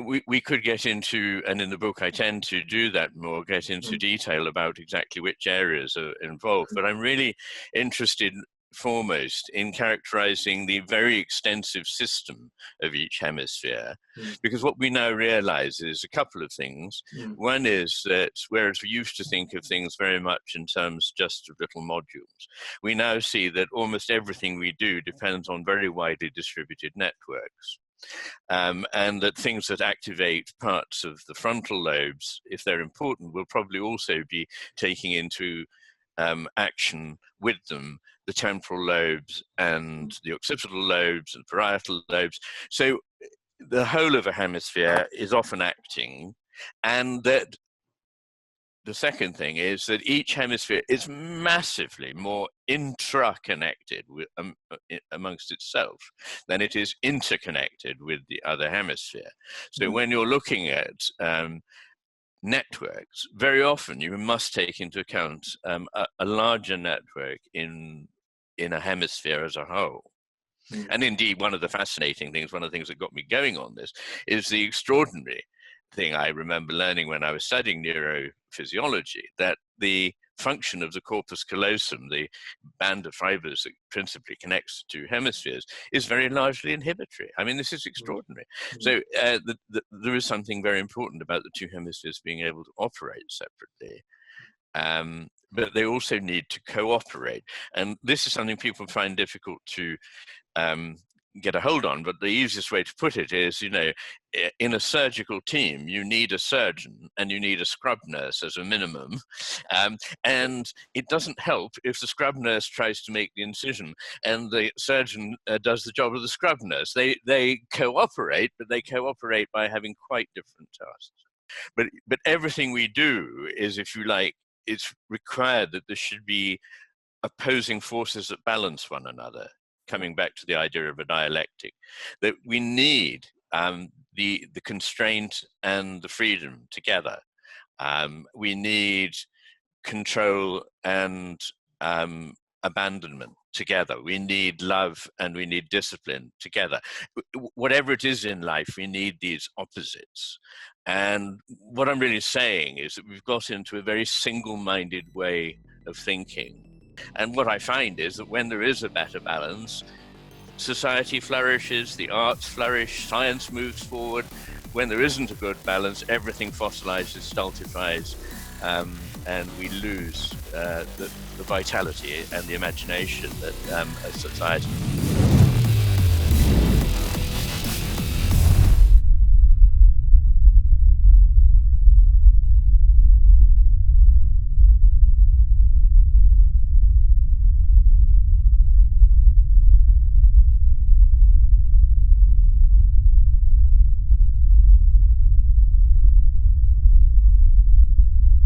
we could get into, and in the book I tend to do that more, get into detail about exactly which areas are involved, but I'm really interested foremost in characterizing the very extensive system of each hemisphere, because what we now realize is a couple of things. One is that whereas we used to think of things very much in terms just of little modules, we now see that almost everything we do depends on very widely distributed networks. And that things that activate parts of the frontal lobes, if they're important, will probably also be taking into action with them the temporal lobes and the occipital lobes and parietal lobes. So the whole of a hemisphere is often acting, and that the second thing is that each hemisphere is massively more intra-connected with, amongst itself than it is interconnected with the other hemisphere. So when you're looking at networks, very often you must take into account a larger network in a hemisphere as a whole. And indeed, one of the fascinating things, one of the things that got me going on this, is the extraordinary thing I remember learning when I was studying neurophysiology, that the function of the corpus callosum, the band of fibers that principally connects the two hemispheres, is very largely inhibitory. I mean, this is extraordinary. So there is something very important about the two hemispheres being able to operate separately. But they also need to cooperate. And this is something people find difficult to get a hold on, but the easiest way to put it is, you know, in a surgical team, you need a surgeon and you need a scrub nurse as a minimum. And it doesn't help if the scrub nurse tries to make the incision and the surgeon does the job of the scrub nurse. They cooperate, but they cooperate by having quite different tasks. But everything we do is, if you like, it's required that there should be opposing forces that balance one another. Coming back to the idea of a dialectic, that we need the constraint and the freedom together. We need control and abandonment together. We need love and we need discipline together. Whatever it is in life, we need these opposites. And what I'm really saying is that we've got into a very single-minded way of thinking. And what I find is that when there is a better balance, society flourishes, the arts flourish, science moves forward. When there isn't a good balance, everything fossilizes, stultifies, and we lose the vitality and the imagination that a society